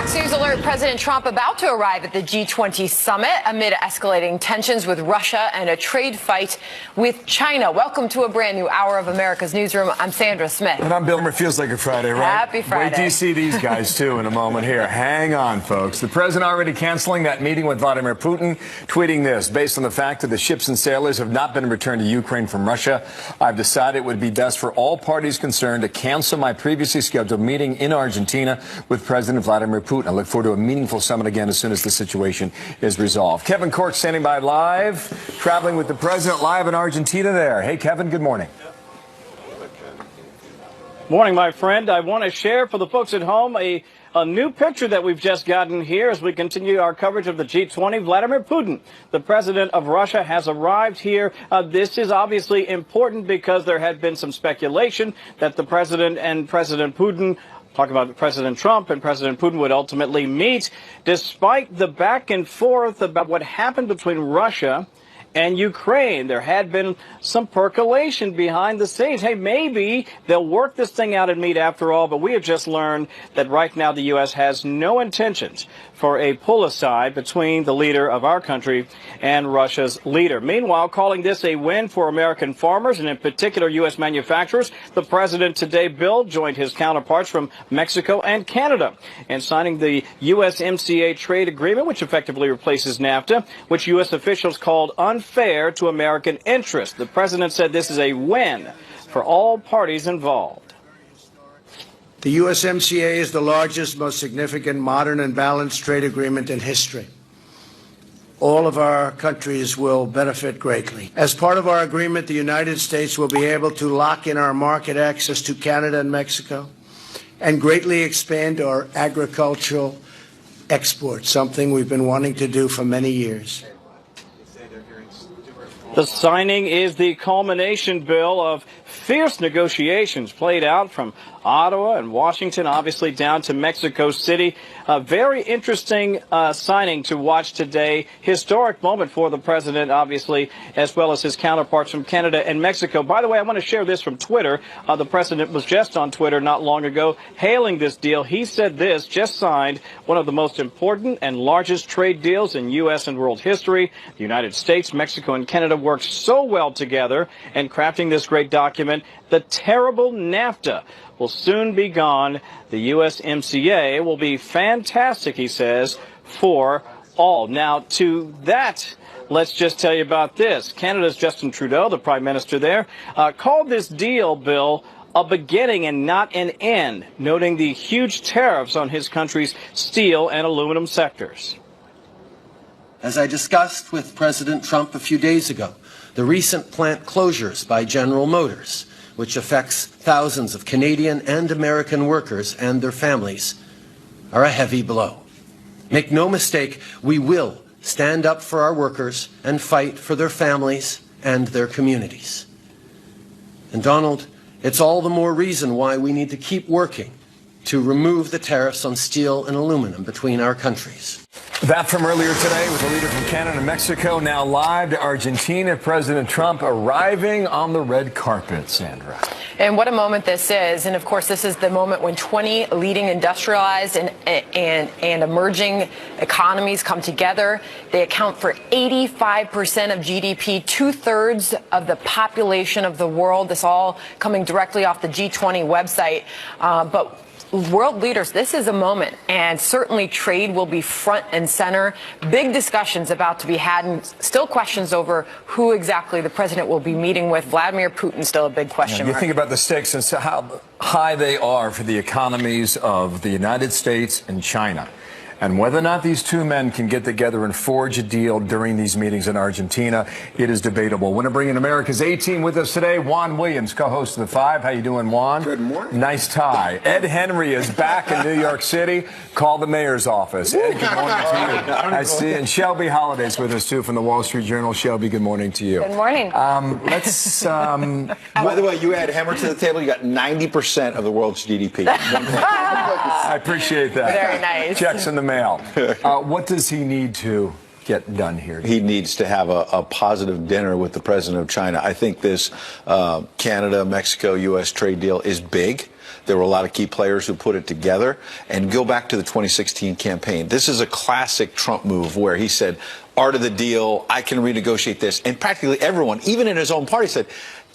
Fox News alert: President Trump about to arrive at the G20 summit amid escalating tensions with Russia and a trade fight with China. Welcome to a brand new hour of America's Newsroom. I'm Sandra Smith. And I'm Bill. It feels like a Friday, right? Happy Friday. Wait till you see these guys, too, in a moment here. Hang on, folks. The president already canceling that meeting with Vladimir Putin, tweeting this: based on the fact that the ships and sailors have not been returned to Ukraine from Russia, I've decided it would be best for all parties concerned to cancel my previously scheduled meeting in Argentina with President Vladimir Putin. I look forward to a meaningful summit again as soon as the situation is resolved. Kevin Cork standing by live, traveling with the president live in Argentina there. Hey, Kevin, good morning. Morning, my friend. I want to share for the folks at home a new picture that we've just gotten here as we continue our coverage of the G20. Vladimir Putin, the president of Russia, has arrived here. This is obviously important because there had been some speculation that the president and President Putin, talk about President Trump and President Putin, would ultimately meet, despite the back and forth about what happened between Russia and Ukraine. There had been some percolation behind the scenes. Hey, maybe they'll work this thing out and meet after all, but we have just learned that right now the U.S. has no intentions for a pull-aside between the leader of our country and Russia's leader. Meanwhile, calling this a win for American farmers and in particular U.S. manufacturers, the president today, Bill, joined his counterparts from Mexico and Canada in signing the USMCA trade agreement, which effectively replaces NAFTA, which U.S. officials called unfair to American interests. The president said this is a win for all parties involved. The USMCA is the largest, most significant, modern and balanced trade agreement in history. All of our countries will benefit greatly. As part of our agreement, the United States will be able to lock in our market access to Canada and Mexico and greatly expand our agricultural exports, something we've been wanting to do for many years. The signing is the culmination, Bill, of fierce negotiations played out from Ottawa and Washington, obviously down to Mexico City. A very interesting signing to watch today. Historic moment for the president, obviously, as well as his counterparts from Canada and Mexico. By the way, I want to share this from Twitter. The president was just on Twitter not long ago hailing this deal. He said this: just signed one of the most important and largest trade deals in U.S. and world history. The United States, Mexico, and Canada worked so well together in crafting this great document. The terrible NAFTA will soon be gone. The USMCA will be fantastic, he says, for all. Now, to that, let's just tell you about this. Canada's Justin Trudeau, the prime minister there, called this deal, Bill, a beginning and not an end, noting the huge tariffs on his country's steel and aluminum sectors. As I discussed with President Trump a few days ago, the recent plant closures by General Motors, which affects thousands of Canadian and American workers and their families, are a heavy blow. Make no mistake, we will stand up for our workers and fight for their families and their communities. And Donald, it's all the more reason why we need to keep working to remove the tariffs on steel and aluminum between our countries. That from earlier today with the leader from Canada and Mexico, now live to Argentina. President Trump arriving on the red carpet, Sandra. And what a moment this is. And of course, this is the moment when 20 leading industrialized and emerging economies come together. They account for 85% of GDP, 2/3 of the population of the world. This all coming directly off the G20 website. But world leaders, this is a moment, and certainly trade will be front and center. Big discussions about to be had, and still questions over who exactly the president will be meeting with. Vladimir Putin still a big question mark. You think about the stakes and how high they are for the economies of the United States and China, and whether or not these two men can get together and forge a deal during these meetings in Argentina, it is debatable. Want to bring in America's A-Team with us today. Juan Williams, co-host of The Five. How you doing, Juan? Good morning. Nice tie. Ed Henry is back in New York City. Call the mayor's office. Ed, good morning to you. I see. And Shelby Holiday's with us, too, from the Wall Street Journal. Shelby, good morning to you. Good morning. Let's... By the way, you add Hammer to the table, you got 90% of the world's GDP. I appreciate that. Very nice. Checks in the mail. What does he need to get done here? He needs to have a positive dinner with the president of China. I think this Canada, Mexico, U.S. trade deal is big. There were a lot of key players who put it together. And go back to the 2016 campaign. This is a classic Trump move where he said, art of the deal, I can renegotiate this. And practically everyone, even in his own party, said,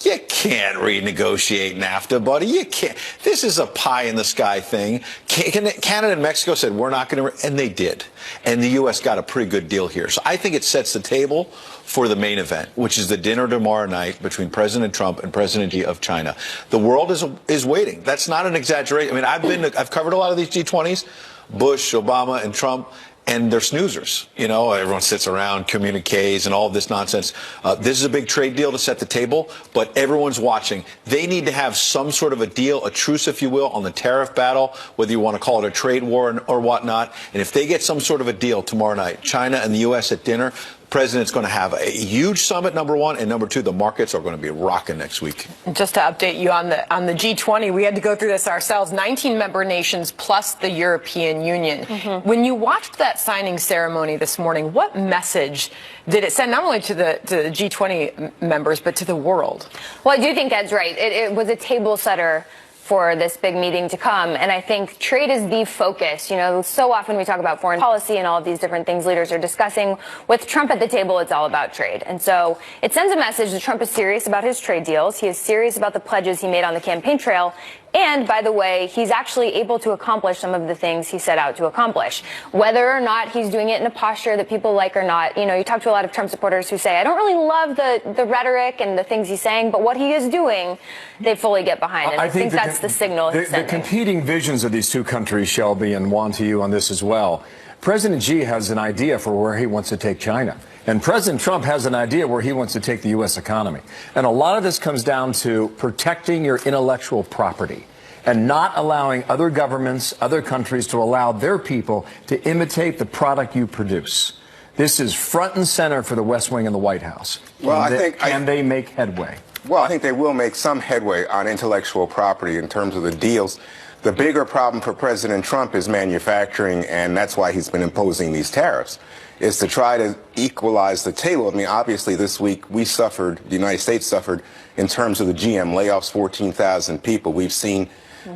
you can't renegotiate NAFTA, buddy. You can't. This is a pie-in-the-sky thing. Canada and Mexico said, we're not going to, and they did. And the U.S. got a pretty good deal here. So I think it sets the table for the main event, which is the dinner tomorrow night between President Trump and President Xi of China. The world is waiting. That's not an exaggeration. I mean, I've covered a lot of these G20s, Bush, Obama, and Trump. And they're snoozers. You know, everyone sits around, communiques and all of this nonsense. This is a big trade deal to set the table, but everyone's watching. They need to have some sort of a deal, a truce, if you will, on the tariff battle, whether you want to call it a trade war or whatnot. And if they get some sort of a deal tomorrow night, China and the U.S. at dinner, the president's going to have a huge summit, number one, and number two, the markets are going to be rocking next week. Just to update you on the G20, we had to go through this ourselves. 19 member nations plus the European Union. When you watched that signing ceremony this morning, what message did it send not only to the G20 members but to the world? Well, I do think Ed's right. It was a table setter for this big meeting to come. And I think trade is the focus. You know, so often we talk about foreign policy and all of these different things leaders are discussing. With Trump at the table, it's all about trade. And so it sends a message that Trump is serious about his trade deals. He is serious about the pledges he made on the campaign trail. And, by the way, he's actually able to accomplish some of the things he set out to accomplish. Whether or not he's doing it in a posture that people like or not, you know, you talk to a lot of Trump supporters who say, I don't really love the rhetoric and the things he's saying, but what he is doing, they fully get behind. And I think that's the signal he's sending. The competing visions of these two countries, Shelby, and Juan, to you on this as well. President Xi has an idea for where he wants to take China. And President Trump has an idea where he wants to take the U.S. economy. And a lot of this comes down to protecting your intellectual property and not allowing other governments, other countries to allow their people to imitate the product you produce. This is front and center for the West Wing and the White House. Well, Can they make headway? Well, I think they will make some headway on intellectual property in terms of the deals. The bigger problem for President Trump is manufacturing, and that's why he's been imposing these tariffs, is to try to equalize the table. I mean, obviously this week the United States suffered in terms of the GM layoffs, 14,000 people. We've seen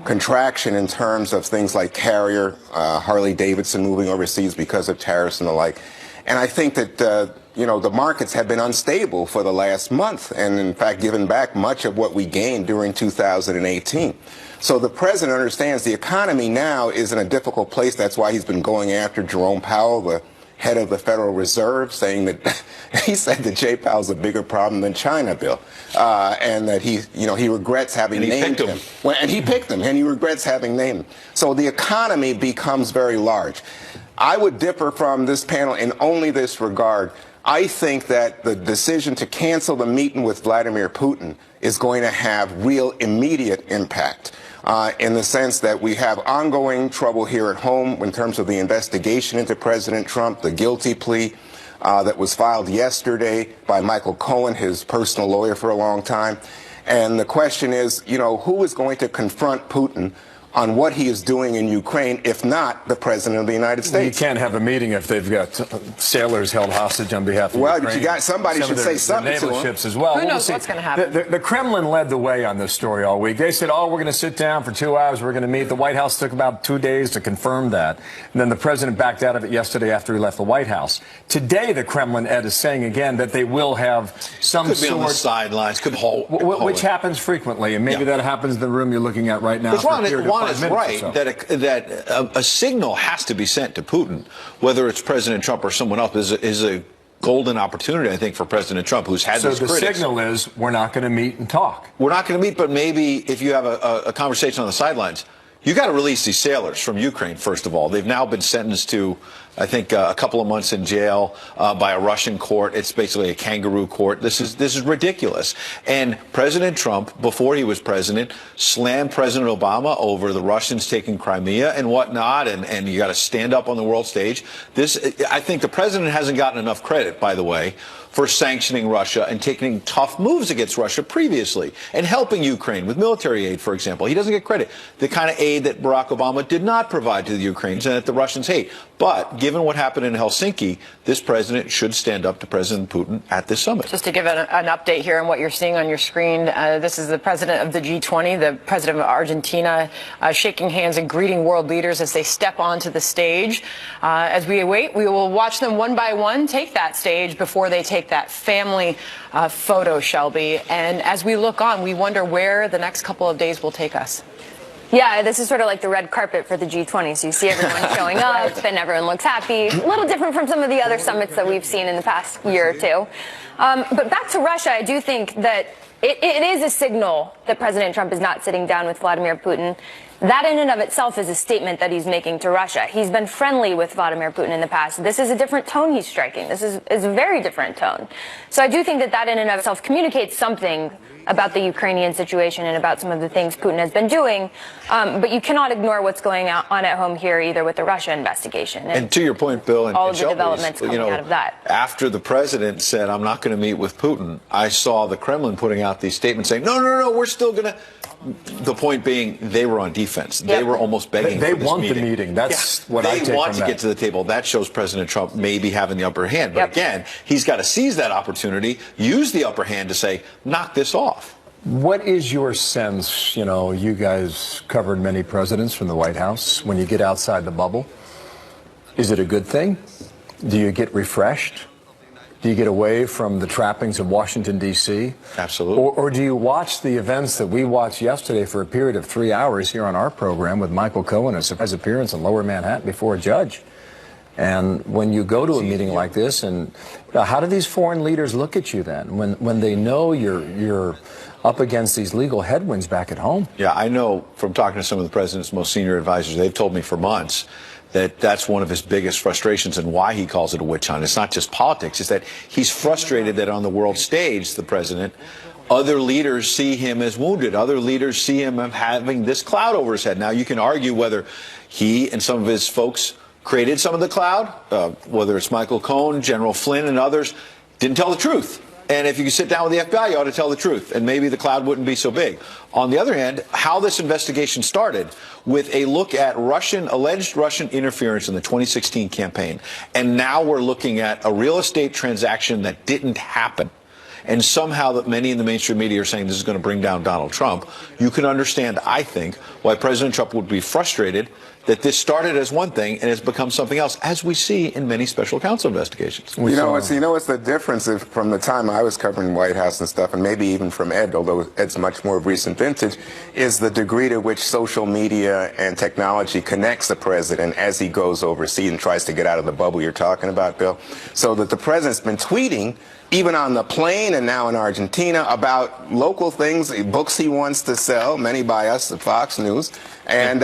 contraction in terms of things like Carrier, Harley-Davidson moving overseas because of tariffs and the like. And I think that, you know, the markets have been unstable for the last month and, in fact, given back much of what we gained during 2018. So the president understands the economy now is in a difficult place. That's why he's been going after Jerome Powell, the head of the Federal Reserve, saying that he said that Jay Powell's a bigger problem than China, Bill, and that he regrets having named him. And he picked him, and he regrets having named him. So the economy becomes very large. I would differ from this panel in only this regard. I think that the decision to cancel the meeting with Vladimir Putin is going to have real immediate impact. In the sense that we have ongoing trouble here at home in terms of the investigation into President Trump, the guilty plea that was filed yesterday by Michael Cohen, his personal lawyer for a long time. And the question is, you know, who is going to confront Putin on what he is doing in Ukraine, if not the President of the United States? You can't have a meeting if they've got sailors held hostage on behalf of Ukraine. Well, you got somebody should say something to them. Ships as well. Who knows what's going to happen? The Kremlin led the way on this story all week. They said, oh, we're going to sit down for 2 hours. We're going to meet. The White House took about 2 days to confirm that. And then the president backed out of it yesterday after he left the White House. Today, the Kremlin, Ed, is saying again that they will have some could sort be on the sidelines, which happens frequently. And maybe that happens in the room you're looking at right now. Juan is right that a signal has to be sent to Putin, whether it's President Trump or someone else, is a golden opportunity, I think, for President Trump, who's had this critics. So the signal is we're not going to meet and talk. We're not going to meet, but maybe if you have a conversation on the sidelines, you got to release these sailors from Ukraine, first of all. They've now been sentenced to, I think, a couple of months in jail by a Russian court. It's basically a kangaroo court. This is ridiculous. And President Trump, before he was president, slammed President Obama over the Russians taking Crimea and whatnot, and you got to stand up on the world stage. I think the president hasn't gotten enough credit, by the way, for sanctioning Russia and taking tough moves against Russia previously and helping Ukraine with military aid, for example. He doesn't get credit. The kind of aid that Barack Obama did not provide to the Ukrainians and that the Russians hate. But given what happened in Helsinki, this president should stand up to President Putin at this summit. Just to give an update here on what you're seeing on your screen, this is the president of the G20, the president of Argentina, shaking hands and greeting world leaders as they step onto the stage. As we await, we will watch them one by one take that stage before they take that family photo, Shelby. And as we look on, we wonder where the next couple of days will take us. Yeah, this is sort of like the red carpet for the G20. So you see everyone showing up and everyone looks happy. A little different from some of the other summits that we've seen in the past year or two. But back to Russia, I do think that it is a signal that President Trump is not sitting down with Vladimir Putin. That in and of itself is a statement that he's making to Russia. He's been friendly with Vladimir Putin in the past. This is a different tone he's striking. This is a very different tone. So I do think that in and of itself communicates something about the Ukrainian situation and about some of the things Putin has been doing. But you cannot ignore what's going on at home here either with the Russia investigation. And to your point, Bill, and all of the Shelby's, developments coming out of that. After the president said, I'm not going to meet with Putin, I saw the Kremlin putting out these statements saying, no, we're still going to. The point being, they were on defense. Yep. They were almost begging for this want meeting. The meeting. That's what I take from that. They want to get to the table. That shows President Trump maybe having the upper hand. But again, he's got to seize that opportunity, use the upper hand to say, knock this off. What is your sense, you guys covered many presidents from the White House, when you get outside the bubble? Is it a good thing? Do you get refreshed? Do you get away from the trappings of Washington, D.C.? Absolutely. Or do you watch the events that we watched yesterday for a period of 3 hours here on our program with Michael Cohen, a surprise appearance in Lower Manhattan before a judge? And when you go to a meeting like this, and how do these foreign leaders look at you then when they know you're up against these legal headwinds back at home? Yeah, I know from talking to some of the president's most senior advisors, they've told me for months that that's one of his biggest frustrations and why he calls it a witch hunt. It's not just politics. It's that he's frustrated that on the world stage, the president, other leaders see him as wounded. Other leaders see him as having this cloud over his head. Now, you can argue whether he and some of his folks created some of the cloud, whether it's Michael Cohen, General Flynn, and others, didn't tell the truth. And if you could sit down with the FBI, you ought to tell the truth, and maybe the cloud wouldn't be so big. On the other hand, how this investigation started with a look at alleged Russian interference in the 2016 campaign, and now we're looking at a real estate transaction that didn't happen, and somehow that many in the mainstream media are saying this is going to bring down Donald Trump, you can understand, I think, why President Trump would be frustrated that this started as one thing and has become something else, as we see in many special counsel investigations. You know what's the difference from the time I was covering the White House and stuff, and maybe even from Ed, although Ed's much more of recent vintage, is the degree to which social media and technology connects the president as he goes overseas and tries to get out of the bubble you're talking about, Bill. So that the president's been tweeting, even on the plane and now in Argentina, about local things, books he wants to sell, many by us at Fox News. And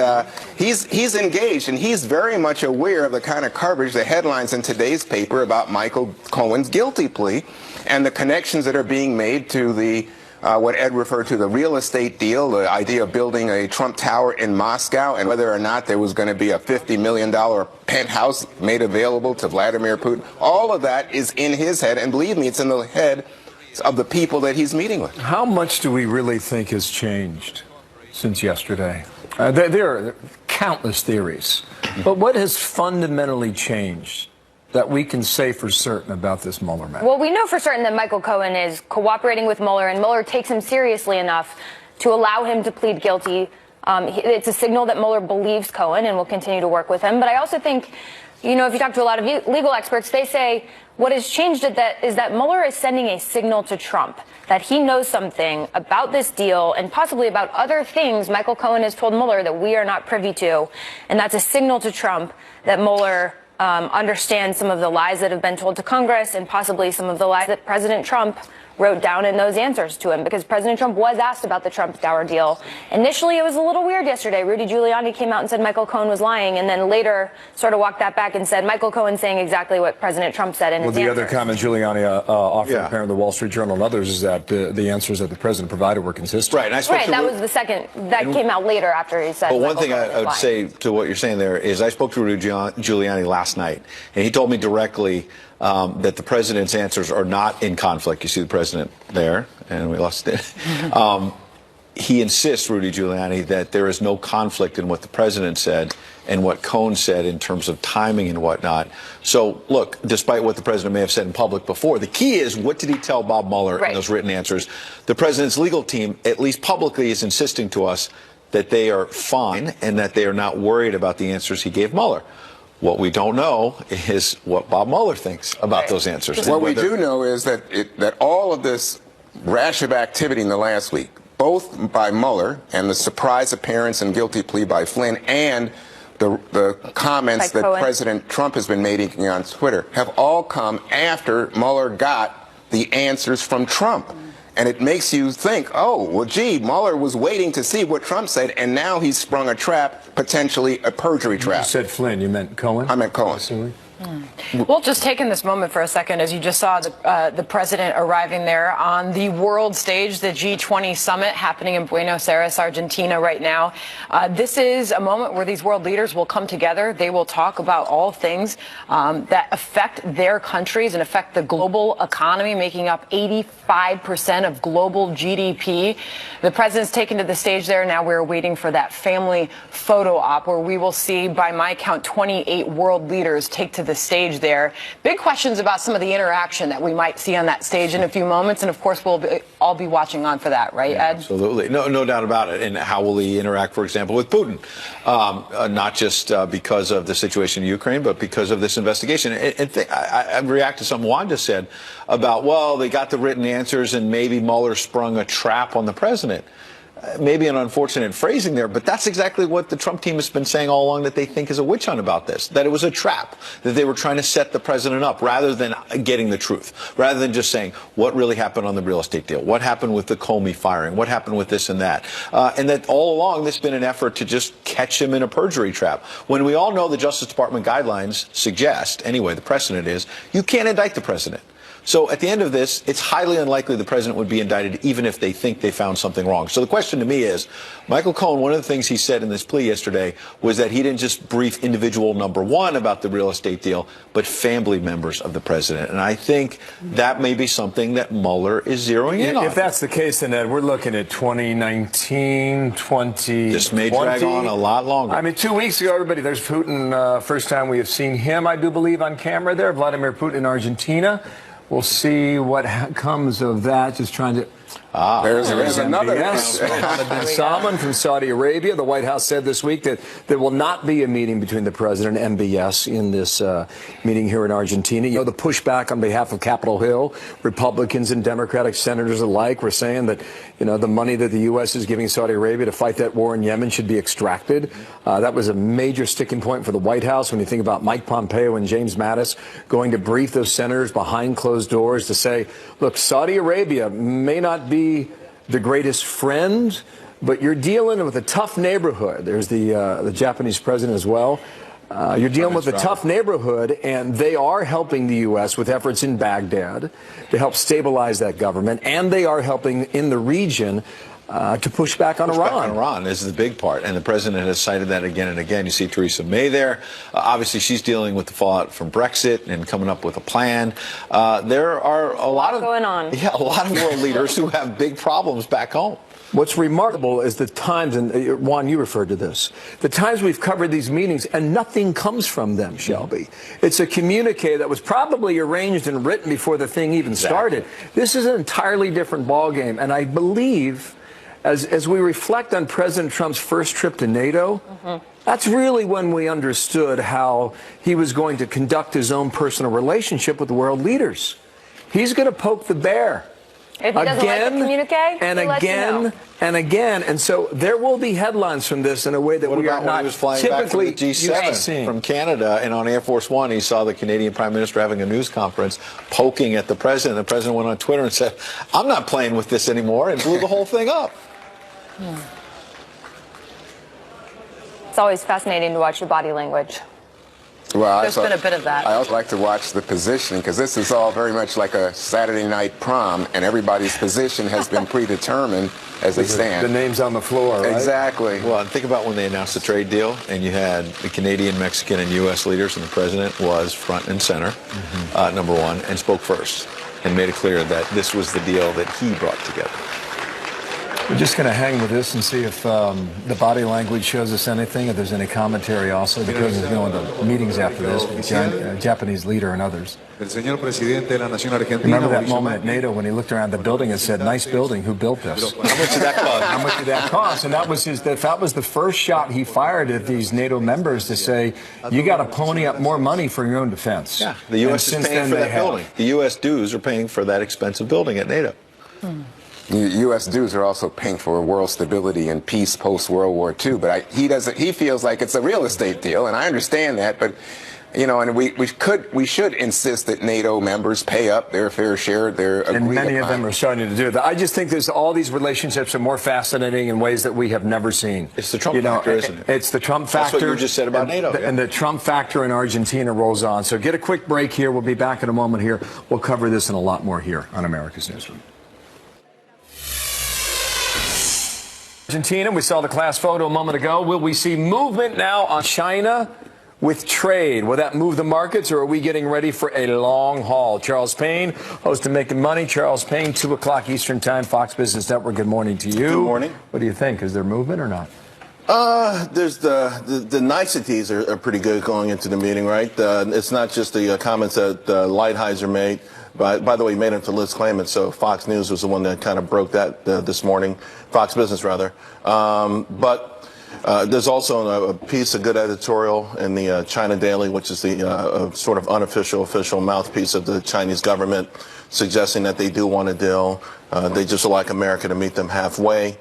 he's engaged, and he's very much aware of the kind of coverage, the headlines in today's paper about Michael Cohen's guilty plea and the connections that are being made to the what Ed referred to, the real estate deal, the idea of building a Trump Tower in Moscow, and whether or not there was going to be a $50 million penthouse made available to Vladimir Putin. All of that is in his head, and believe me, it's in the head of the people that he's meeting with. How much do we really think has changed since yesterday? There are countless theories, but what has fundamentally changed that we can say for certain about this Mueller matter? Well, we know for certain that Michael Cohen is cooperating with Mueller, and Mueller takes him seriously enough to allow him to plead guilty. It's a signal that Mueller believes Cohen and will continue to work with him. But I also think, if you talk to a lot of legal experts, they say what has changed is that Mueller is sending a signal to Trump that he knows something about this deal and possibly about other things Michael Cohen has told Mueller that we are not privy to. And that's a signal to Trump that Mueller understands some of the lies that have been told to Congress and possibly some of the lies that President Trump wrote down in those answers to him, because President Trump was asked about the Trump Tower deal. Initially, it was a little weird yesterday. Rudy Giuliani came out and said Michael Cohen was lying, and then later sort of walked that back and said Michael Cohen saying exactly what President Trump said in his answers. Well, the other comment Giuliani offered, apparently the Wall Street Journal and others, is that the answers that the president provided were consistent. Right, and I spoke right, that was the second. That came out later after he said. But one thing I would say to what you're saying there is I spoke to Rudy Giuliani last night, and he told me directly that the president's answers are not in conflict. You see the president there, and we lost it. He insists, Rudy Giuliani, that there is no conflict in what the president said and what Cohen said in terms of timing and whatnot. So, look, despite what the president may have said in public before, the key is, what did he tell Bob Mueller in those written answers? The president's legal team, at least publicly, is insisting to us that they are fine and that they are not worried about the answers he gave Mueller. What we don't know is what Bob Mueller thinks about those answers. What we do know is that that all of this rash of activity in the last week, both by Mueller and the surprise appearance and guilty plea by Flynn, and the comments that President Trump has been making on Twitter, have all come after Mueller got the answers from Trump. And it makes you think, oh, well, gee, Mueller was waiting to see what Trump said, and now he's sprung a trap, potentially a perjury trap. You said Flynn. You meant Cohen? I meant Cohen. Well, just taking this moment for a second, as you just saw the president arriving there on the world stage, the G20 summit happening in Buenos Aires, Argentina right now. This is a moment where these world leaders will come together. They will talk about all things that affect their countries and affect the global economy, making up 85% of global GDP. The president's taken to the stage there. Now we're waiting for that family photo op where we will see, by my count, 28 world leaders take to the stage there. Big questions about some of the interaction that we might see on that stage in a few moments, and of course we'll all be watching on for that, right, Ed? Absolutely, no doubt about it. And how will he interact, for example, with Putin? Not just because of the situation in Ukraine, but because of this investigation. I react to something Juan just said about, well, they got the written answers and maybe Mueller sprung a trap on the president. Maybe an unfortunate phrasing there, but that's exactly what the Trump team has been saying all along, that they think is a witch hunt about this, that it was a trap, that they were trying to set the president up rather than getting the truth, rather than just saying what really happened on the real estate deal, what happened with the Comey firing, what happened with this and that. And that all along there's been an effort to just catch him in a perjury trap. When we all know the Justice Department guidelines suggest, anyway, the precedent is, you can't indict the president. So at the end of this, it's highly unlikely the president would be indicted even if they think they found something wrong. So the question to me is, Michael Cohen, one of the things he said in this plea yesterday was that he didn't just brief individual number one about the real estate deal, but family members of the president. And I think that may be something that Mueller is zeroing in on. If that's the case, then, Ed, we're looking at 2019, 2020. This may drag on a lot longer. I mean, 2 weeks ago, everybody, there's Putin. First time we have seen him, I do believe, on camera there. Vladimir Putin in Argentina. We'll see what comes of that. Just trying to... There's another. Yes, Mohammed bin Salman from Saudi Arabia. The White House said this week that there will not be a meeting between the president and MBS in this meeting here in Argentina. You know, the pushback on behalf of Capitol Hill, Republicans and Democratic senators alike were saying that, you know, the money that the U.S. is giving Saudi Arabia to fight that war in Yemen should be extracted. That was a major sticking point for the White House when you think about Mike Pompeo and James Mattis going to brief those senators behind closed doors to say, look, Saudi Arabia may not be the greatest friend, but you're dealing with a tough neighborhood. There's the Japanese president as well. You're dealing with a tough neighborhood, and they are helping the U.S. with efforts in Baghdad to help stabilize that government, and they are helping in the region to push back on Iran. Iran is the big part, and the president has cited that again and again. You see Theresa May there. Obviously, she's dealing with the fallout from Brexit and coming up with a plan. There are a lot of going on. Yeah, a lot of world leaders who have big problems back home. What's remarkable is the times, and Juan, you referred to this, the times we've covered these meetings and nothing comes from them, Shelby. It's a communique that was probably arranged and written before the thing even started. This is an entirely different ballgame, and I believe, as we reflect on President Trump's first trip to NATO, that's really when we understood how he was going to conduct his own personal relationship with the world leaders. He's going to poke the bear. If he doesn't like the communique, and again, and again, and so there will be headlines from this in a way that we are not he was flying typically back from the G7 from Canada, and on Air Force One, he saw the Canadian Prime Minister having a news conference, poking at the president. The president went on Twitter and said, "I'm not playing with this anymore," and blew the whole thing up. It's always fascinating to watch your body language. Well, There's been a bit of that. I also like to watch the positioning, because this is all very much like a Saturday night prom, and everybody's position has been predetermined as they stand. The name's on the floor, right? Exactly. Well, and think about when they announced the trade deal, and you had the Canadian, Mexican, and U.S. leaders, and the president was front and center, number one, and spoke first, and made it clear that this was the deal that he brought together. We're just going to hang with this and see if the body language shows us anything, if there's any commentary also. The president's going to meetings after this with the Japanese leader and others. Remember that moment at NATO when he looked around the building and said, "Nice building, who built this?" How much did that cost? How much did that cost? And that was the first shot he fired at these NATO members to say, you got to pony up more money for your own defense. Yeah, the U.S. is paying for that building. The U.S. dues are paying for that expensive building at NATO. U.S. dues are also paying for world stability and peace post-World War II, but he feels like it's a real estate deal, and I understand that, but you know, and we should insist that NATO members pay up their fair share. And many of them are starting to do that. I just think all these relationships are more fascinating in ways that we have never seen. It's the Trump factor, isn't it? It's the Trump factor. That's what you just said about NATO. And the Trump factor in Argentina rolls on. So get a quick break here. We'll be back in a moment here. We'll cover this and a lot more here on America's Newsroom. Argentina, we saw the class photo a moment ago. Will we see movement now on China with trade? Will that move the markets, or are we getting ready for a long haul? Charles Payne, host of Making Money. Charles Payne, 2 o'clock Eastern Time, Fox Business Network. Good morning to you. Good morning. What do you think? Is there movement or not? There's the niceties are pretty good going into the meeting, right? It's not just the comments that Lighthizer made. By the way, he made it to Liz Claman, so Fox News was the one that kind of broke that this morning. Fox Business, rather. But there's also a piece of good editorial in the China Daily, which is the sort of unofficial, official mouthpiece of the Chinese government, suggesting that they do want a deal. They just would like America to meet them halfway.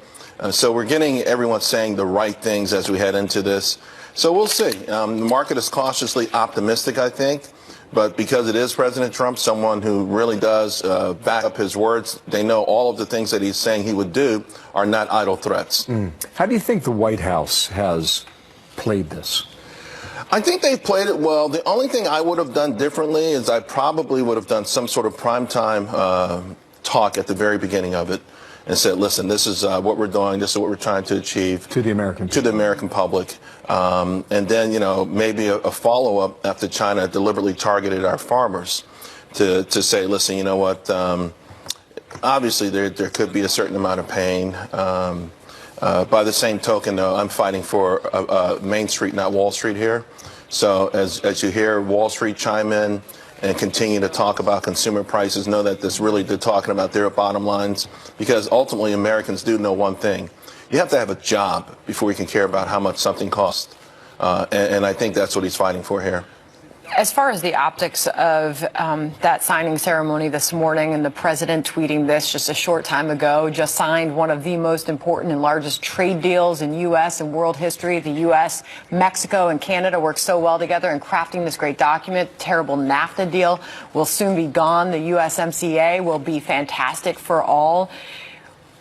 So we're getting everyone saying the right things as we head into this. So we'll see. The market is cautiously optimistic, I think. But because it is President Trump, someone who really does back up his words, they know all of the things that he's saying he would do are not idle threats. How do you think the White House has played this? I think they've played it well. The only thing I would have done differently is I probably would have done some sort of primetime talk at the very beginning of it and said, listen, this is what we're doing. This is what we're trying to achieve. To the American people. To the American public. And then, you know, maybe a follow-up after China deliberately targeted our farmers to say, listen, you know what, obviously there could be a certain amount of pain. By the same token, though, I'm fighting for Main Street, not Wall Street here. So as you hear Wall Street chime in and continue to talk about consumer prices, know that this really they're talking about their bottom lines, because ultimately Americans do know one thing. You have to have a job before you can care about how much something costs. And I think that's what he's fighting for here. As far as the optics of that signing ceremony this morning, and the president tweeting this just a short time ago, just signed one of the most important and largest trade deals in U.S. and world history. The U.S., Mexico, and Canada worked so well together in crafting this great document. Terrible NAFTA deal will soon be gone. The USMCA will be fantastic for all.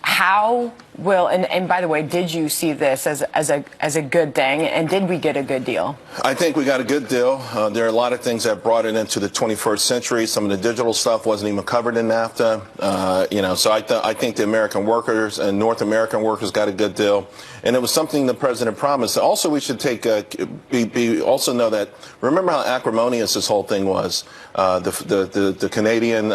How will, and by the way, did you see this as a good thing, and did we get a good deal? I think we got a good deal. There are a lot of things that brought it into the 21st century. Some of the digital stuff wasn't even covered in NAFTA. You know, so I think the American workers and North American workers got a good deal, and it was something the president promised. Also, we should also know that. Remember how acrimonious this whole thing was. The Canadian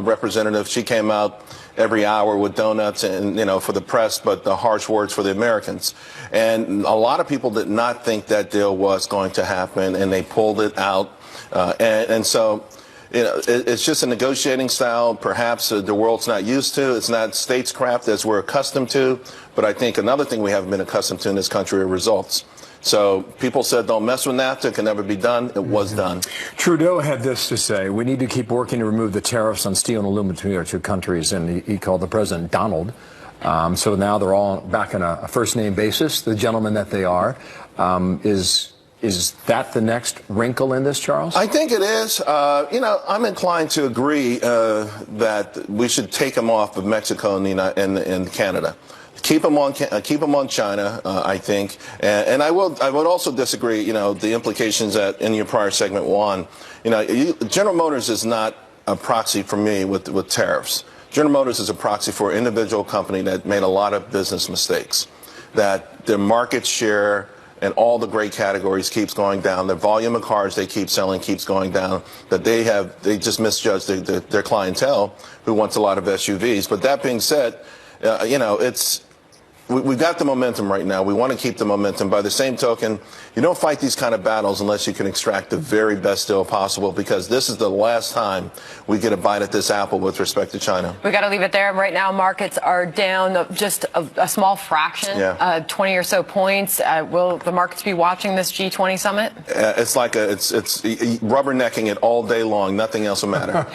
representative, she came out every hour with donuts and, you know, for the press, but the harsh words for the Americans. And a lot of people did not think that deal was going to happen, and they pulled it out. And so, you know, it's just a negotiating style perhaps the world's not used to. It's not statescraft as we're accustomed to. But I think another thing we haven't been accustomed to in this country are results. So people said, don't mess with NAFTA, it can never be done. It was done. Trudeau had this to say: we need to keep working to remove the tariffs on steel and aluminum between our two countries. And he called the president Donald. So now they're all back on a first-name basis, the gentlemen that they are. Is that the next wrinkle in this, Charles? I think it is. You know, I'm inclined to agree that we should take them off of Mexico and Canada. keep them on China, I think. And I would also disagree, you know, the implications that in your prior segment, Juan, you know, General Motors is not a proxy for me with tariffs. General Motors is a proxy for an individual company that made a lot of business mistakes, that their market share and all the great categories keeps going down. The volume of cars they keep selling keeps going down. That they just misjudged their clientele who wants a lot of SUVs. But that being said, you know, we've got the momentum right now. We want to keep the momentum. By the same token, you don't fight these kind of battles unless you can extract the very best deal possible, because this is the last time we get a bite at this apple with respect to China. We got to leave it there. Right now, markets are down just a small fraction, 20 or so points. Will the markets be watching this G20 summit? It's like it's rubbernecking it all day long. Nothing else will matter.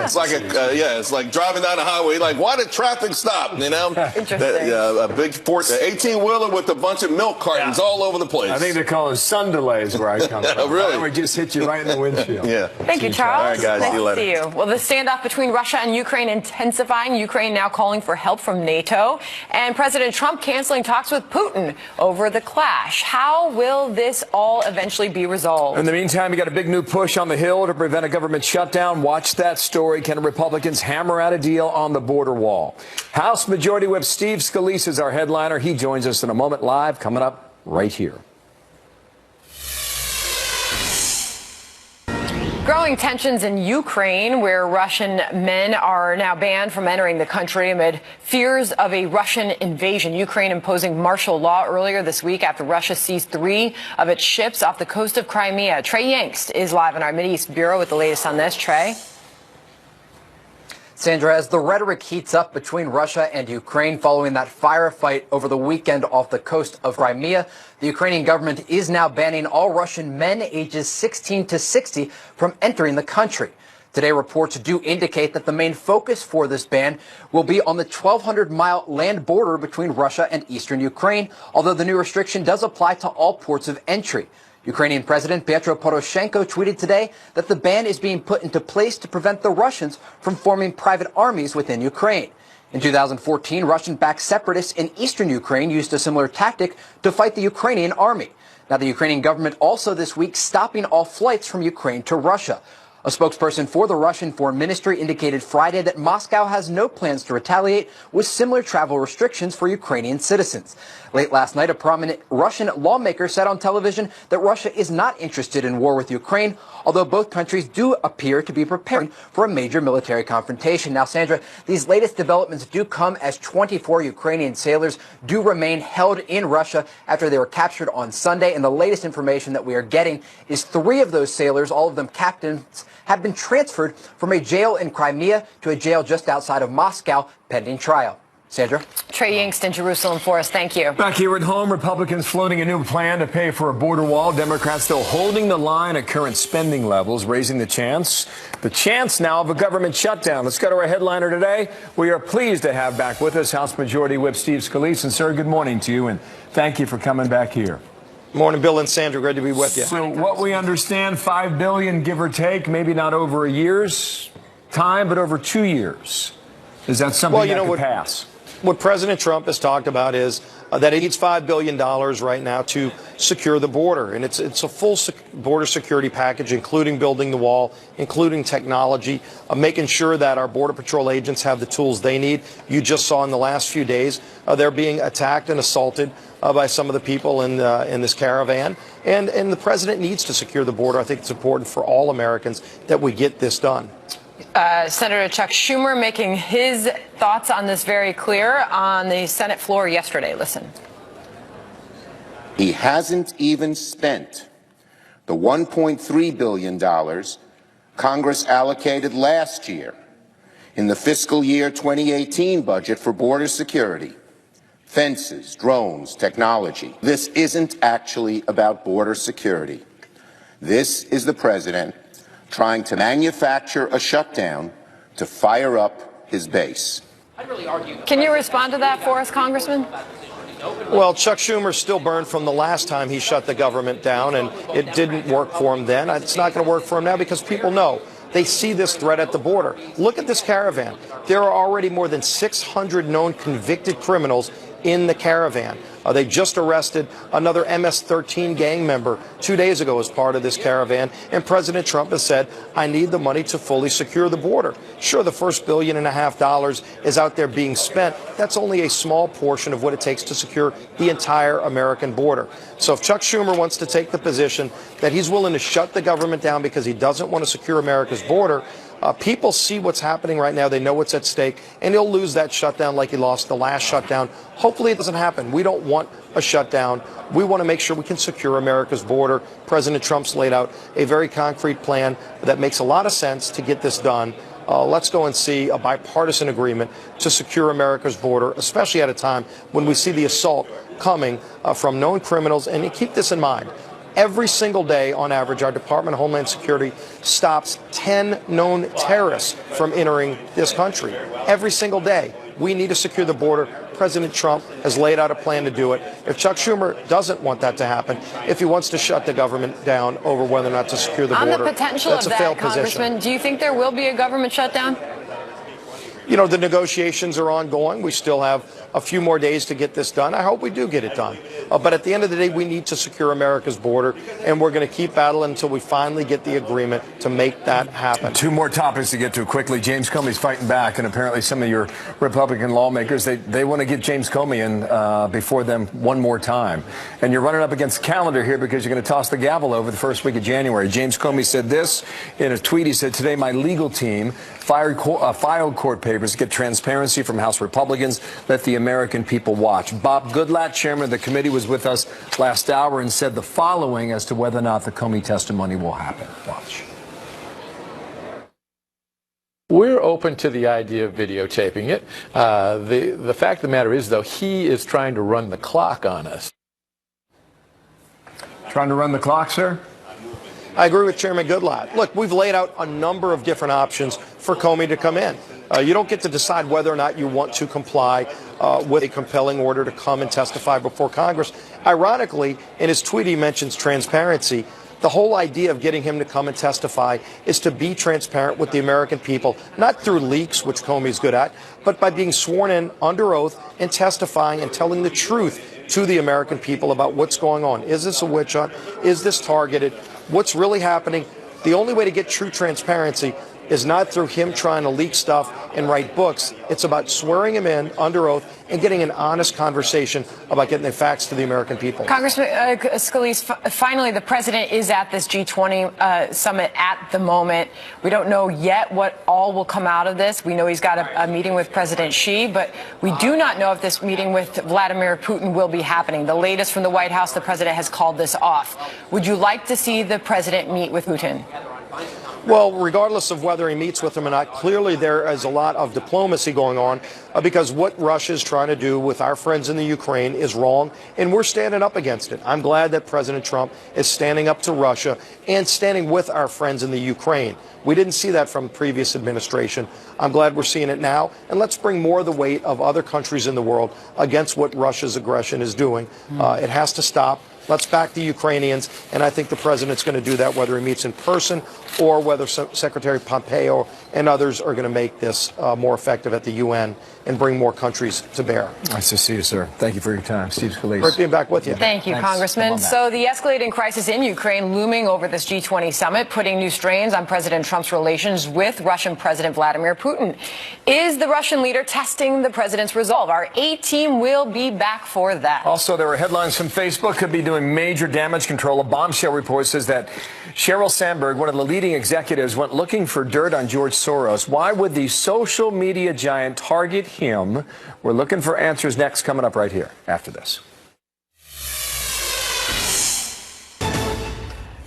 It's like it's like driving down the highway. Like, why did traffic stop? You know, interesting. A big 18-wheeler with a bunch of milk cartons all over the place. I think they call it sun delays where I come from. Really? We just hit you right in the windshield. Yeah. Thank you, Charles. All right, guys. Nice See you later. to see you. Well, the standoff between Russia and Ukraine intensifying. Ukraine now calling for help from NATO. And President Trump canceling talks with Putin over the clash. How will this all eventually be resolved? In the meantime, you got a big new push on the Hill to prevent a government shutdown. Watch that story. Can Republicans hammer out a deal on the border wall? House Majority Whip Steve Scalise is our headliner. He joins us in a moment live, coming up right here. Growing tensions in Ukraine, where Russian men are now banned from entering the country amid fears of a Russian invasion. Ukraine imposing martial law earlier this week after Russia seized 3 of its ships off the coast of Crimea. Trey Yangst is live in our Mideast Bureau with the latest on this. Trey? Sandra, as the rhetoric heats up between Russia and Ukraine following that firefight over the weekend off the coast of Crimea, the Ukrainian government is now banning all Russian men ages 16 to 60 from entering the country. Today, reports do indicate that the main focus for this ban will be on the 1,200-mile land border between Russia and eastern Ukraine, although the new restriction does apply to all ports of entry. Ukrainian President Petro Poroshenko tweeted today that the ban is being put into place to prevent the Russians from forming private armies within Ukraine. In 2014, Russian-backed separatists in eastern Ukraine used a similar tactic to fight the Ukrainian army. Now, the Ukrainian government also this week stopping all flights from Ukraine to Russia. A spokesperson for the Russian Foreign Ministry indicated Friday that Moscow has no plans to retaliate with similar travel restrictions for Ukrainian citizens. Late last night, a prominent Russian lawmaker said on television that Russia is not interested in war with Ukraine, although both countries do appear to be preparing for a major military confrontation. Now, Sandra, these latest developments do come as 24 Ukrainian sailors do remain held in Russia after they were captured on Sunday. And the latest information that we are getting is 3 of those sailors, all of them captains, have been transferred from a jail in Crimea to a jail just outside of Moscow pending trial. Sandra? Trey Yangst in Jerusalem for us. Thank you. Back here at home, Republicans floating a new plan to pay for a border wall. Democrats still holding the line at current spending levels, raising the chance now of a government shutdown. Let's go to our headliner today. We are pleased to have back with us House Majority Whip Steve Scalise. And, sir, good morning to you, and thank you for coming back here. Morning, Bill and Sandra. Great to be with you. So what we understand, $5 billion, give or take, maybe not over a year's time, but over 2 years. Is that something that could pass? What President Trump has talked about is that he needs $5 billion right now to secure the border. And it's a full border security package, including building the wall, including technology, making sure that our Border Patrol agents have the tools they need. You just saw in the last few days, they're being attacked and assaulted by some of the people in this caravan. And the president needs to secure the border. I think it's important for all Americans that we get this done. Senator Chuck Schumer making his thoughts on this very clear on the Senate floor yesterday. Listen. He hasn't even spent the $1.3 billion Congress allocated last year in the fiscal year 2018 budget for border security, fences, drones, technology. This isn't actually about border security. This is the president trying to manufacture a shutdown to fire up his base. Can you respond to that for us, Congressman? Well, Chuck Schumer's still burned from the last time he shut the government down, and it didn't work for him then. It's not going to work for him now because people know They see this threat at the border. Look at this caravan. There are already more than 600 known convicted criminals in the caravan. They just arrested another MS-13 gang member 2 days ago as part of this caravan, and President Trump has said, I need the money to fully secure the border. Sure, the first $1.5 billion is out there being spent. That's only a small portion of what it takes to secure the entire American border. So if Chuck Schumer wants to take the position that he's willing to shut the government down because he doesn't want to secure America's border, people see what's happening right now. They know what's at stake, and he'll lose that shutdown like he lost the last shutdown. Hopefully it doesn't happen. We don't want a shutdown. We want to make sure we can secure America's border. President Trump's laid out a very concrete plan that makes a lot of sense to get this done. Let's go and see a bipartisan agreement to secure America's border, especially at a time when we see the assault coming from known criminals. And keep this in mind. Every single day, on average, our Department of Homeland Security stops 10 known terrorists from entering this country. Every single day. We need to secure the border. President Trump has laid out a plan to do it. If Chuck Schumer doesn't want that to happen, if he wants to shut the government down over whether or not to secure the border, on the potential that's of a failed that, Congressman, position. do you think there will be a government shutdown? You know, the negotiations are ongoing. We still have a few more days to get this done. I hope we do get it done. But at the end of the day, we need to secure America's border, and we're going to keep battling until we finally get the agreement to make that happen. Two more topics to get to quickly. James Comey's fighting back, and apparently some of your Republican lawmakers, they want to get James Comey in before them one more time. And you're running up against calendar here because you're going to toss the gavel over the first week of January. James Comey said this in a tweet. He said, today my legal team filed court papers to get transparency from House Republicans. Let the American people watch. Bob Goodlatte, chairman of the committee, was with us last hour and said the following as to whether or not the Comey testimony will happen. Watch. We're open to the idea of videotaping it. The fact of the matter is, though, he is trying to run the clock on us. Trying to run the clock, sir? I agree with Chairman Goodlatte. Look, we've laid out a number of different options for Comey to come in. You don't get to decide whether or not you want to comply with a compelling order to come and testify before Congress. Ironically, in his tweet, he mentions transparency. The whole idea of getting him to come and testify is to be transparent with the American people, not through leaks, which Comey's good at, but by being sworn in under oath and testifying and telling the truth to the American people about what's going on. Is this a witch hunt? Is this targeted? What's really happening? The only way to get true transparency is not through him trying to leak stuff and write books. It's about swearing him in under oath and getting an honest conversation about getting the facts to the American people. Congressman Scalise, finally, the president is at this G20 summit at the moment. We don't know yet what all will come out of this. We know he's got a meeting with President Xi, but we do not know if this meeting with Vladimir Putin will be happening. The latest from the White House, the president has called this off. Would you like to see the president meet with Putin? Well, regardless of whether he meets with them or not, clearly there is a lot of diplomacy going on because what Russia is trying to do with our friends in the Ukraine is wrong, and we're standing up against it. I'm glad that President Trump is standing up to Russia and standing with our friends in the Ukraine. We didn't see that from the previous administration. I'm glad we're seeing it now, and let's bring more of the weight of other countries in the world against what Russia's aggression is doing. It has to stop. Let's back the Ukrainians, and I think the president's going to do that whether he meets in person or whether Secretary Pompeo and others are going to make this more effective at the UN and bring more countries to bear. Nice to see you, sir. Thank you for your time. Steve Scalise. Great being back with you. Thank you, Congressman. So the escalating crisis in Ukraine looming over this G20 summit, putting new strains on President Trump's relations with Russian President Vladimir Putin. Is the Russian leader testing the president's resolve? Our A-team will be back for that. Also, there were headlines from Facebook could be doing major damage control. A bombshell report says that Sheryl Sandberg, one of the leading executives, went looking for dirt on George Soros. Why would the social media giant target him? We're looking for answers next, coming up right here after this.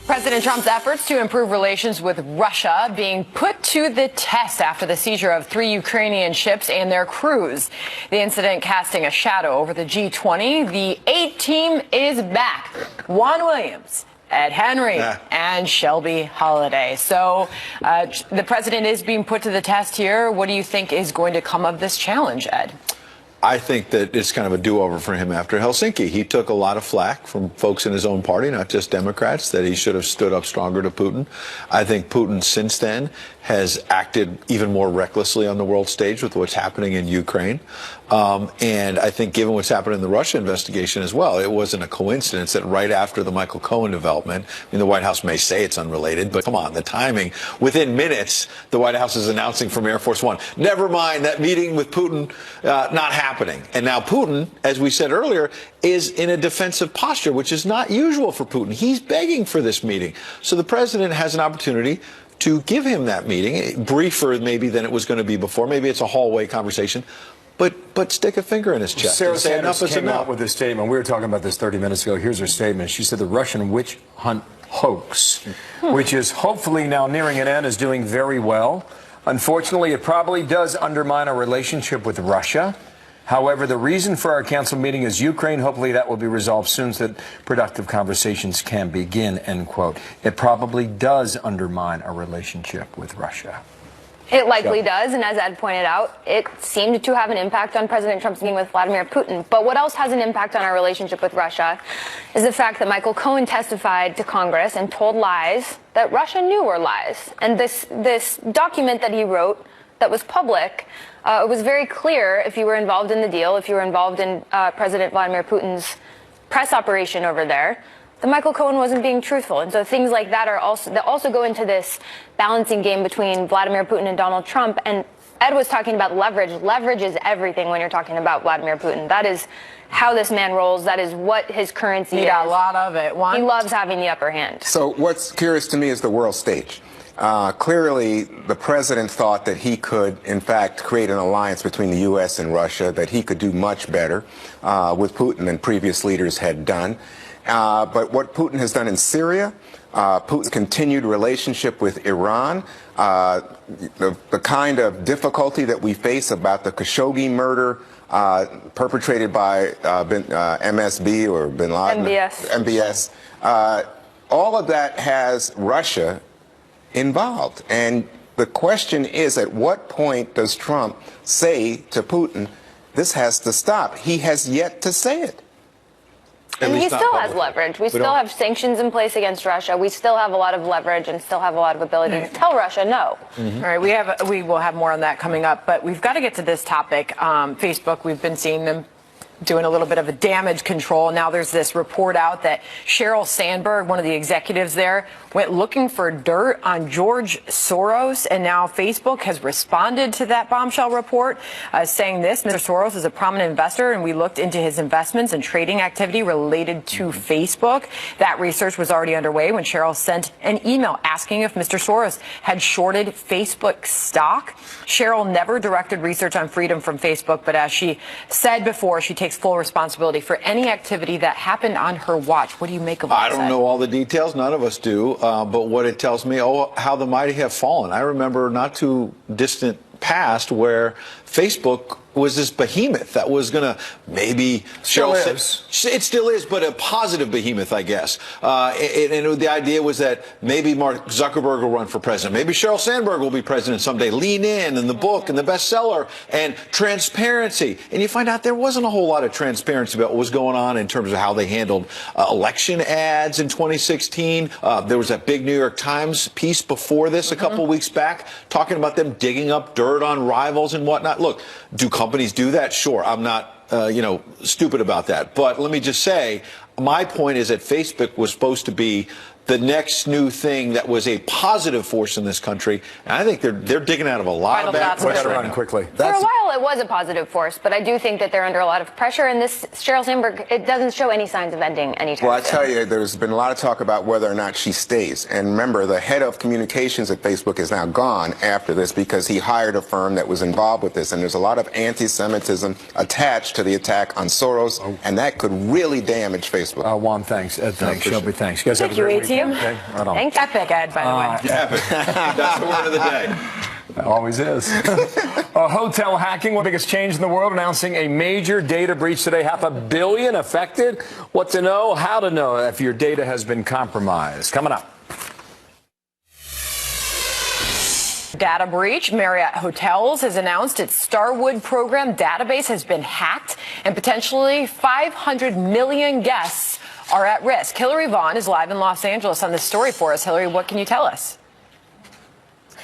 President Trump's efforts to improve relations with Russia being put to the test after the seizure of 3 Ukrainian ships and their crews. The incident casting a shadow over the G20. The A-team is back. Juan Williams, Ed Henry, and Shelby Holliday. So the president is being put to the test here. What do you think is going to come of this challenge, Ed? I think that it's kind of a do-over for him after Helsinki. He took a lot of flack from folks in his own party, not just Democrats, that he should have stood up stronger to Putin. I think Putin since then has acted even more recklessly on the world stage with what's happening in Ukraine. And I think given what's happened in the Russia investigation as well, it wasn't a coincidence that right after the Michael Cohen development, I mean, the White House may say it's unrelated, but come on, the timing, within minutes, the White House is announcing from Air Force One, never mind that meeting with Putin not happening. And now Putin, as we said earlier, is in a defensive posture, which is not usual for Putin. He's begging for this meeting. So the president has an opportunity to give him that meeting, briefer maybe than it was going to be before. Maybe it's a hallway conversation, but stick a finger in his chest. Sarah and say Sanders enough is came enough. out with a statement. We were talking about this 30 minutes ago. Here's her statement. She said the Russian witch hunt hoax, which is hopefully now nearing an end, is doing very well. Unfortunately, it probably does undermine our relationship with Russia. However, the reason for our council meeting is Ukraine. Hopefully that will be resolved soon so that productive conversations can begin, end quote. It probably does undermine our relationship with Russia. It likely does, and as Ed pointed out, it seemed to have an impact on President Trump's meeting with Vladimir Putin. But what else has an impact on our relationship with Russia is the fact that Michael Cohen testified to Congress and told lies that Russia knew were lies. And this document that he wrote that was public, it was very clear if you were involved in the deal, if you were involved in President Vladimir Putin's press operation over there, that Michael Cohen wasn't being truthful. And so things like that also go into this balancing game between Vladimir Putin and Donald Trump. And Ed was talking about leverage. Leverage is everything when you're talking about Vladimir Putin. That is how this man rolls. That is what his currency is. He got a lot of it. He loves having the upper hand. So what's curious to me is the world stage. Clearly, the president thought that he could, in fact, create an alliance between the U.S. and Russia, that he could do much better with Putin than previous leaders had done. But what Putin has done in Syria, Putin's continued relationship with Iran, the kind of difficulty that we face about the Khashoggi murder perpetrated by MSB or Bin Laden, MBS, all of that has Russia involved. And the question is, at what point does Trump say to Putin, this has to stop? He has yet to say it. And he still has leverage. We still have sanctions in place against Russia. We still have a lot of leverage and still have a lot of ability to tell Russia no. All right, we will have more on that coming up, but we've got to get to this topic. Facebook, we've been seeing them doing a little bit of a damage control. Now there's this report out that Sheryl Sandberg, one of the executives there, went looking for dirt on George Soros, and now Facebook has responded to that bombshell report, saying this: Mr. Soros is a prominent investor, and we looked into his investments and trading activity related to Facebook. That research was already underway when Sheryl sent an email asking if Mr. Soros had shorted Facebook stock. Sheryl never directed research on freedom from Facebook, but as she said before, she takes full responsibility for any activity that happened on her watch. What do you make of all that? I don't know all the details. None of us do. But what it tells me, how the mighty have fallen. I remember not too distant past where Facebook was this behemoth that was going to maybe it still is, but a positive behemoth, I guess. And the idea was that maybe Mark Zuckerberg will run for president. Maybe Sheryl Sandberg will be president someday. Lean in, and the book and the bestseller and transparency. And you find out there wasn't a whole lot of transparency about what was going on in terms of how they handled election ads in 2016. There was that big New York Times piece before this a couple weeks back talking about them digging up dirt on rivals and whatnot. Look, do companies do that? Sure. I'm not, stupid about that. But let me just say, my point is that Facebook was supposed to be the next new thing that was a positive force in this country. And I think they're digging out of a lot of bad press right now. Quickly. For a while, it was a positive force, but I do think that they're under a lot of pressure. And this Sheryl Sandberg, it doesn't show any signs of ending anytime soon. Well, I tell you, there's been a lot of talk about whether or not she stays. And remember, the head of communications at Facebook is now gone after this because he hired a firm that was involved with this. And there's a lot of anti-Semitism attached to the attack on Soros, and that could really damage Facebook. Juan, thanks. Ed, thanks. Shelby, thanks. You guys have a great weekend. Okay? Right on. Thanks, Epic, Ed, by the way. Epic. That's the word of the day. It always is. Hotel hacking, one biggest change in the world, announcing a major data breach today. 500 million affected. What to know, how to know if your data has been compromised. Coming up. Data breach. Marriott Hotels has announced its Starwood program database has been hacked and potentially 500 million guests are at risk. Hillary Vaughn is live in Los Angeles on this story for us. Hillary, what can you tell us?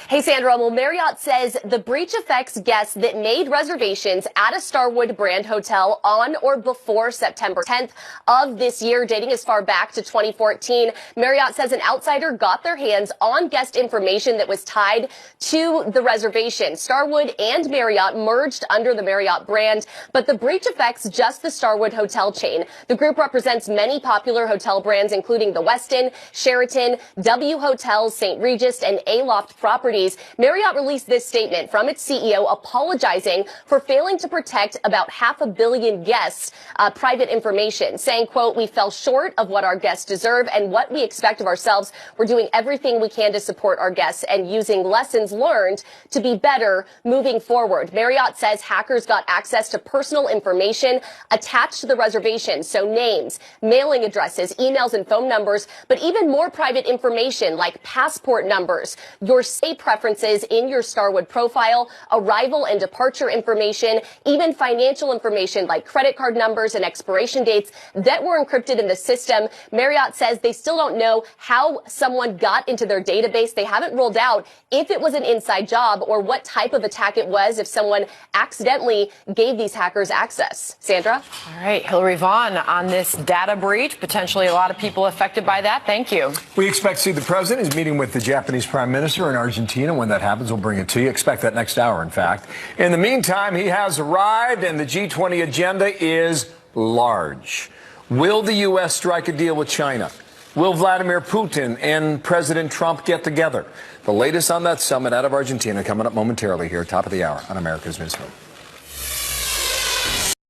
Hey, Sandra. Well, Marriott says the breach affects guests that made reservations at a Starwood brand hotel on or before September 10th of this year, dating as far back to 2014. Marriott says an outsider got their hands on guest information that was tied to the reservation. Starwood and Marriott merged under the Marriott brand, but the breach affects just the Starwood hotel chain. The group represents many popular hotel brands, including the Westin, Sheraton, W Hotels, St. Regis, and Aloft Properties. Marriott released this statement from its CEO apologizing for failing to protect about 500 million guests' private information, saying, quote, "We fell short of what our guests deserve and what we expect of ourselves. We're doing everything we can to support our guests and using lessons learned to be better moving forward." Marriott says hackers got access to personal information attached to the reservation, so names, mailing addresses, emails, and phone numbers, but even more private information like passport numbers, your stay preferences in your Starwood profile, arrival and departure information, even financial information like credit card numbers and expiration dates that were encrypted in the system. Marriott says they still don't know how someone got into their database. They haven't ruled out if it was an inside job or what type of attack it was if someone accidentally gave these hackers access. Sandra? All right, Hillary Vaughn on this data breach. Potentially a lot of people affected by that. Thank you. We expect to see the president is meeting with the Japanese prime minister in Argentina. When that happens, we'll bring it to you. Expect that next hour, in fact. In the meantime, he has arrived, and the G20 agenda is large. Will the U.S. strike a deal with China? Will Vladimir Putin and President Trump get together? The latest on that summit out of Argentina coming up momentarily here, top of the hour on America's Newsroom.